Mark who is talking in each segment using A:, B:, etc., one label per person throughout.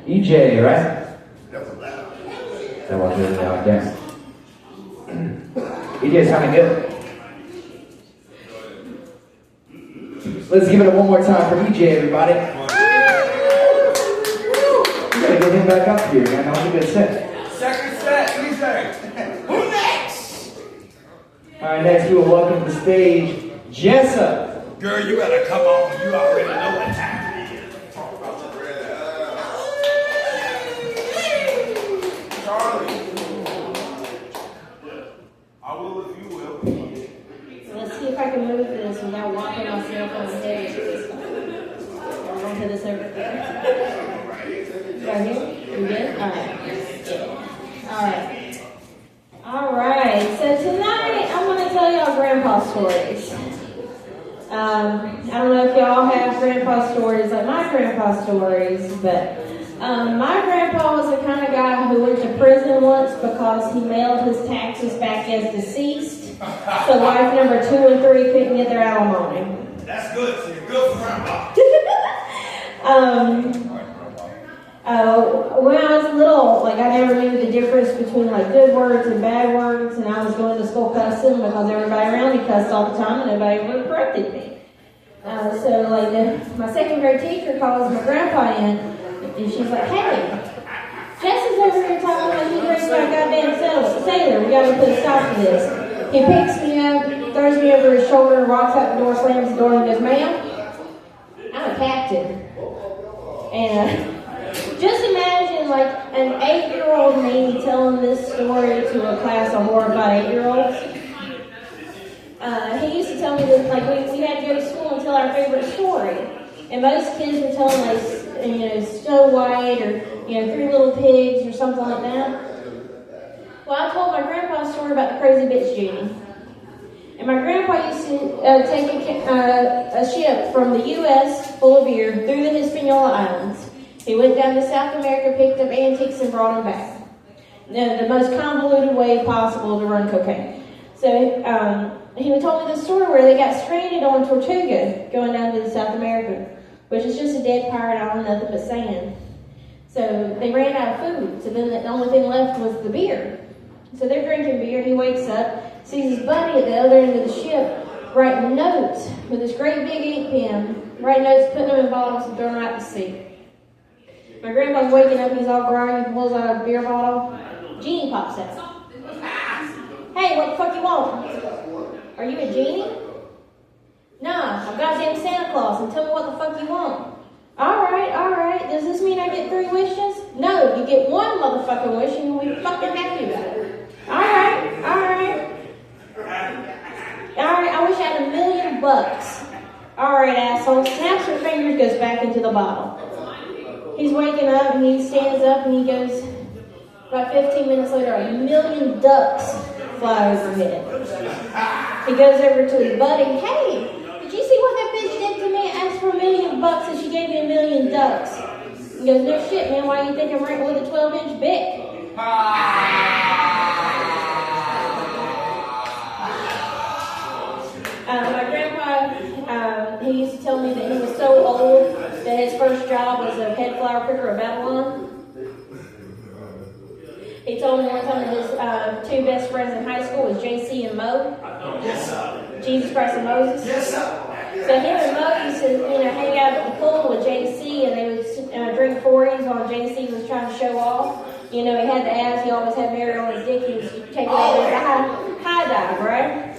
A: EJ, right? That was really loud, yeah. EJ sounding good. Let's give it one more time for EJ, everybody. You gotta get him back up here, man. That was a good set.
B: Second set, EJ. Who next?
A: Alright, next we will welcome to the stage Jessa.
B: Girl, you better come on. You already know what time it is. Charlie. I will if you will.
C: Let's see if I can move this without walking myself on the stage. Onto this over there. Right here? You good? Alright. Alright. So tonight I'm going to tell y'all grandpa stories. I don't know if y'all have grandpa stories like my grandpa stories, but my grandpa was the kind of guy who went to prison once because he mailed his taxes back as deceased. So wife number 2 and 3 couldn't get their alimony.
B: That's good. So you're good for grandpa.
C: When I was little, like I never knew the difference between like good words and bad words, and I was going to school cussing because everybody around me cussed all the time and nobody ever corrected me. So like my second grade teacher calls my grandpa in, and she's like, "Hey, Jesse's over here talking like he drinks my goddamn sailor. We gotta put a stop to this." He picks me up, throws me over his shoulder, walks out the door, slams the door, and goes, "Ma'am, I'm a captain." And just imagine like an 8-year-old me telling this story to a class of horrified 8-year-olds. He used to tell me that like we had to go to school and tell our favorite story. And most kids were telling like, Snow White or, 3 Little Pigs or something like that. Well, I told my grandpa a story about the crazy bitch Genie. And my grandpa used to take a ship from the U.S. full of beer through the Hispaniola Islands. He went down to South America, picked up antiques, and brought them back. The most convoluted way possible to run cocaine. So he told me this story where they got stranded on Tortuga going down to South America, which is just a dead pirate island, nothing but sand. So they ran out of food, so then the only thing left was the beer. So they're drinking beer, he wakes up, sees his buddy at the other end of the ship writing notes with this great big ink pen, writing notes, putting them in bottles and throwing them out to sea. My grandpa's waking up, he's all groggy, he pulls out a beer bottle. Genie pops out. "Hey, what the fuck you want?" "Are you a genie?" "Nah, I'm goddamn Santa Claus, and tell me what the fuck you want." Alright. Does this mean I get 3 wishes?" "No, you get 1 motherfucking wish and you'll be fucking happy about it." Alright. I wish I had $1 million. Alright, asshole. Snaps her fingers, goes back into the bottle. He's waking up and he stands up and he goes, about 15 minutes later, 1 million ducks fly overhead. He goes over to his buddy, "Hey, did you see what that bitch did to me? I asked for $1 million and she gave me 1 million ducks." He goes, "No shit, man, why do you think I'm renting with a 12-inch Bic?" My grandpa, he used to tell me that he was so old that his first job was a head flower picker of Babylon. He told me one time that his 2 best friends in high school was JC and Mo.
B: Yes, sir.
C: Jesus Christ and Moses.
B: Yes, sir.
C: So him and Mo used to, hang out at the pool with JC, and they would drink 40s while JC was trying to show off. He had the abs, he always had Mary on his dick, he was taking over the high dive, right?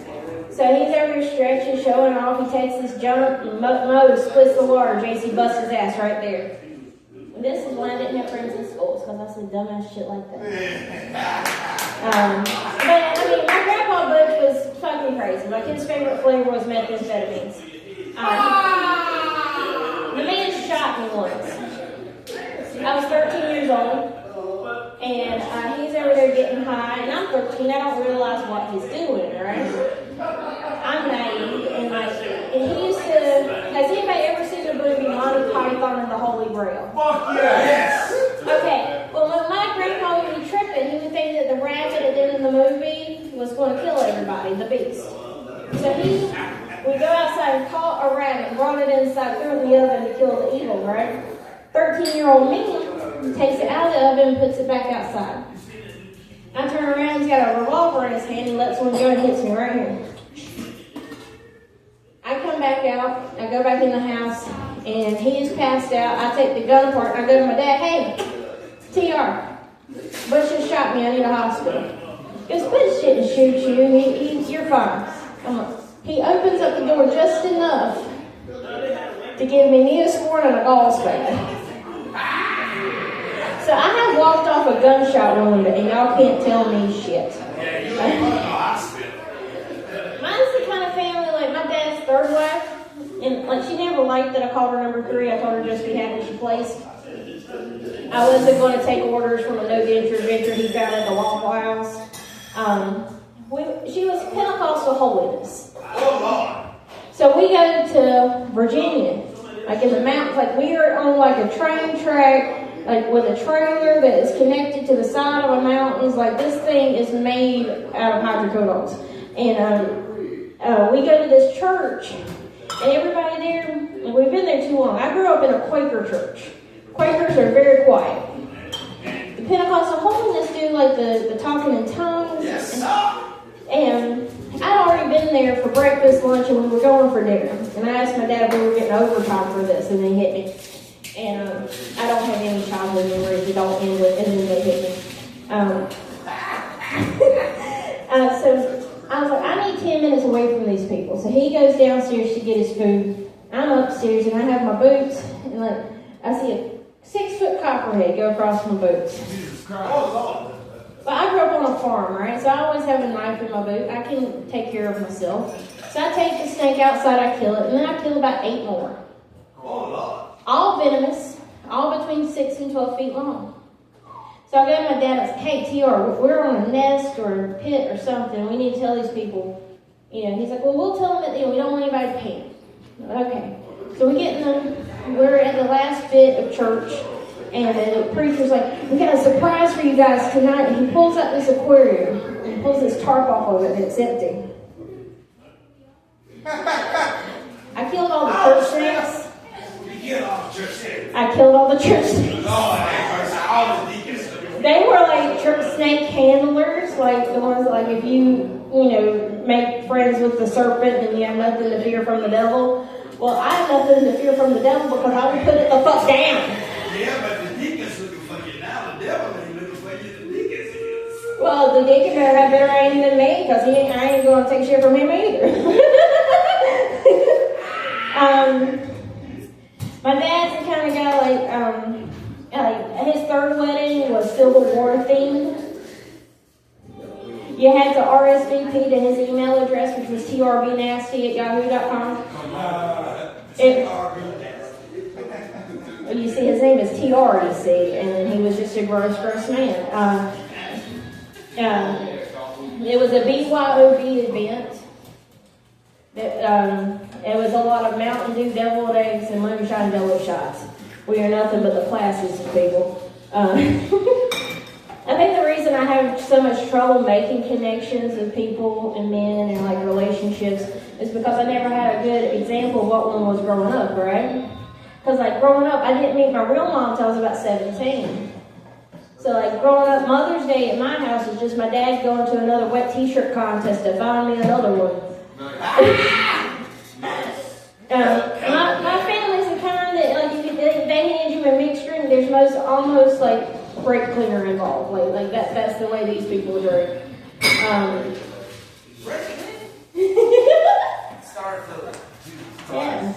C: So he's over here stretching, showing off, he takes this jump, and Mo splits the water, JC busts his ass right there. And this is why I didn't have friends in school, because I said dumbass shit like that. But, my grandpa Butch was fucking crazy. Like, his favorite flavor was methamphetamines. The man shot me once. I was 13 years old, and he's over there getting high, and I'm 13, I don't realize what he's doing, right? I'm naive, and he used to, has anybody ever seen the movie Monty Python and the Holy Grail?
B: Fuck yes!
C: Okay, well when my grandpa would be tripping, he would think that the rabbit at the end of the movie was going to kill everybody, the beast. So he would go outside and caught a rabbit, brought it inside, threw it in the oven to kill the evil, right? 13-year-old me takes it out of the oven and puts it back outside. I turn around, he's got a revolver in his hand and lets one go and hits me right here. I come back out, I go back in the house, and he is passed out. I take the gun apart and I go to my dad, hey, TR, Butch just shot me, I need a hospital. He goes, Butch didn't shoot you, you're fine. He opens up the door just enough to give me Neosporin and a gauze spade. So I have walked off a gunshot wound and y'all can't tell me shit. Mine's the kind of family, like my dad's third wife, and like she never liked that I called her number 3. I told her just be happy she placed. I wasn't going to take orders from a no-venture venture he found at the Waffle House. She was Pentecostal holiness. So we go to Virginia, like in the mountains, like we are on like a train track, like with a trailer that is connected to the side of a mountains. Like this thing is made out of hydrocodones. And we go to this church, and everybody there, and we've been there too long. I grew up in a Quaker church. Quakers are very quiet. The Pentecostal holiness do like the talking in tongues.
B: Yes.
C: And I'd already been there for breakfast, lunch, and we were going for dinner. And I asked my dad if we were getting overtime for this, and they hit me. And I don't have any childhood memories that don't end with, and then they hit me. So I was like, I need 10 minutes away from these people. So he goes downstairs to get his food. I'm upstairs, and I have my boots, and like I see a 6-foot copperhead go across my boots.
B: Jesus Christ.
C: But I grew up on a farm, right? So I always have a knife in my boot. I can take care of myself. So I take the snake outside, I kill it, and then I kill about 8 more. All venomous, all between 6 and 12 feet long. So I go to my dad and I say, hey, TR, we're on a nest or a pit or something. We need to tell these people. He's like, well, we'll tell them that we don't want anybody to panic. Okay. So we're at the last bit of church. And the preacher's like, we got a surprise for you guys tonight. And he pulls out this aquarium and he pulls this tarp off of it and it's empty. I killed all the church snakes. I killed all the church snakes. They were like church snake handlers, like the ones that, like if you make friends with the serpent and you have nothing to fear from the devil. Well, I have nothing to fear from the devil because I will put it the fuck down.
B: Yeah, but the deacon's looking for you now. The devil ain't looking for you. The deacon's is.
C: Well, the deacon better have better aim than me because I ain't going to take shit from him either. My dad's the kind of guy like his third wedding was Civil War themed. You had to RSVP to his email address, which was trbnasty@yahoo.com. You see, his name is TR, you see, and he was just a gross man. It was a BYOB event. It was a lot of Mountain Dew deviled eggs and moonshine jello shots. We are nothing but the classiest of people. I think the reason I have so much trouble making connections with people and men and like relationships is because I never had a good example of what one was growing up, right? Because like growing up, I didn't meet my real mom until I was about 17. So like growing up, Mother's Day at my house was just my dad going to another wet t-shirt contest to find me another one. My family's the kind that like if they hand you a mixed drink, there's almost like brake cleaner involved. Like that's the way these people drink. Yeah.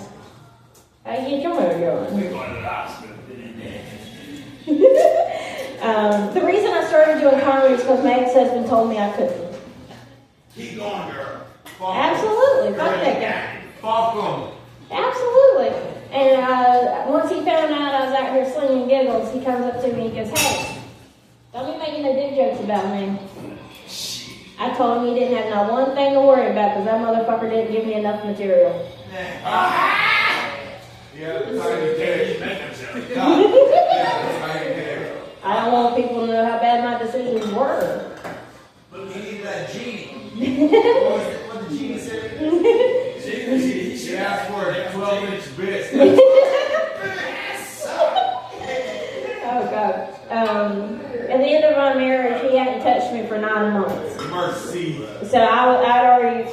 C: How you get your motor going?
B: We're going to the hospital.
C: The reason I started doing comedy is because my ex-husband told me I couldn't.
B: Keep going, girl.
C: Absolutely. Fuck that guy.
B: Fuck him.
C: Absolutely. And once he found out I was out here slinging giggles, he comes up to me and he goes, hey, don't be making no dick jokes about me. I told him he didn't have not one thing to worry about because that motherfucker didn't give me enough material. I don't want people to know how bad my decisions were.
B: But you need that genie. What the genie say? She asked for a 12-inch bit.
C: Oh, God. for 9 months.
B: Mercy.
C: So I'd already,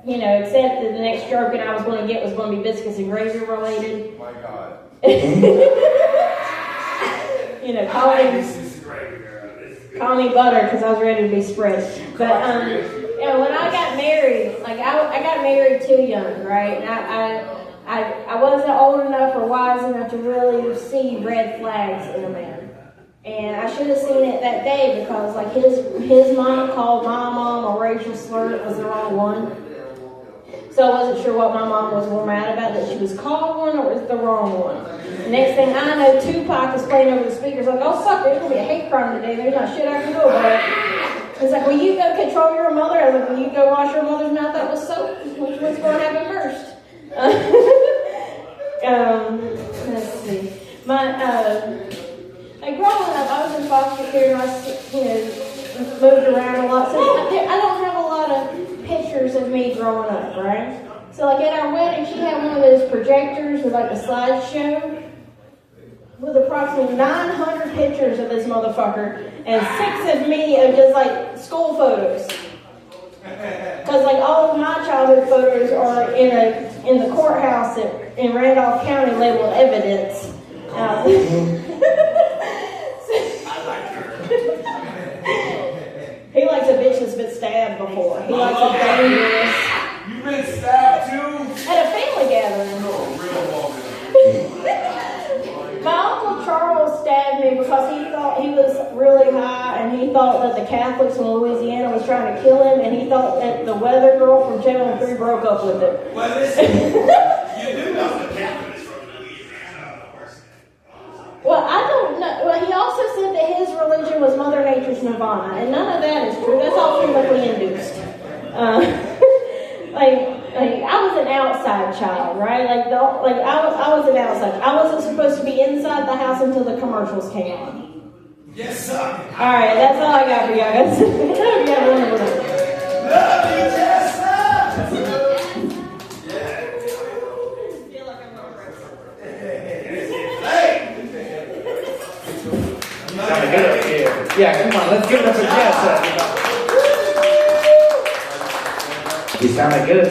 C: accepted the next stroking I was going to get was going to be biscuits and gravy related.
B: My God.
C: Call me butter because I was ready to be spread. But when I got married, like I got married too young, right? And I wasn't old enough or wise enough to really see red flags in a man. And I should have seen it that day because like his mom called my mom a racial slur. It was the wrong one. So I wasn't sure what my mom was more mad about, that she was called one or was the wrong one. The next thing I know, Tupac is playing over the speakers like, oh fuck, there's going to be a hate crime today. There's not shit I can do about it. It's like, will you go control your mother? I was like, will you go wash your mother's mouth out with soap? Which one's going to happen first? Let's see. Growing up, I was in foster care and I moved around a lot. So I don't have a lot of pictures of me growing up, right? So like at our wedding, she had one of those projectors with like a slideshow with approximately 900 pictures of this motherfucker and 6 of me of just like school photos. Because like all of my childhood photos are in the courthouse in Randolph County labeled evidence. He likes a bitch that's been stabbed before. He likes a dangerous.
B: You've been stabbed too?
C: At a family gathering.
B: No, real woman.
C: My Uncle Charles stabbed me because he thought he was really high and he thought that the Catholics in Louisiana was trying to kill him and he thought that the weather girl from Channel 3 broke up with it.
B: Well, listen, you do know the Catholics from Louisiana.
C: Well, I don't know. Well, he also said that his religion was Mother Nature's Nirvana, and none of that is true. That's all chemically induced. I was an outside child, right? I was an outside. I wasn't supposed to be inside the house until the commercials came on.
B: Yes, sir.
C: All right, that's all I got for y'all guys. You have a wonderful day.
B: Love you, Jessa.
A: Sounded good up here. Yeah, come on, let's give it up for Jessa. You sounded good,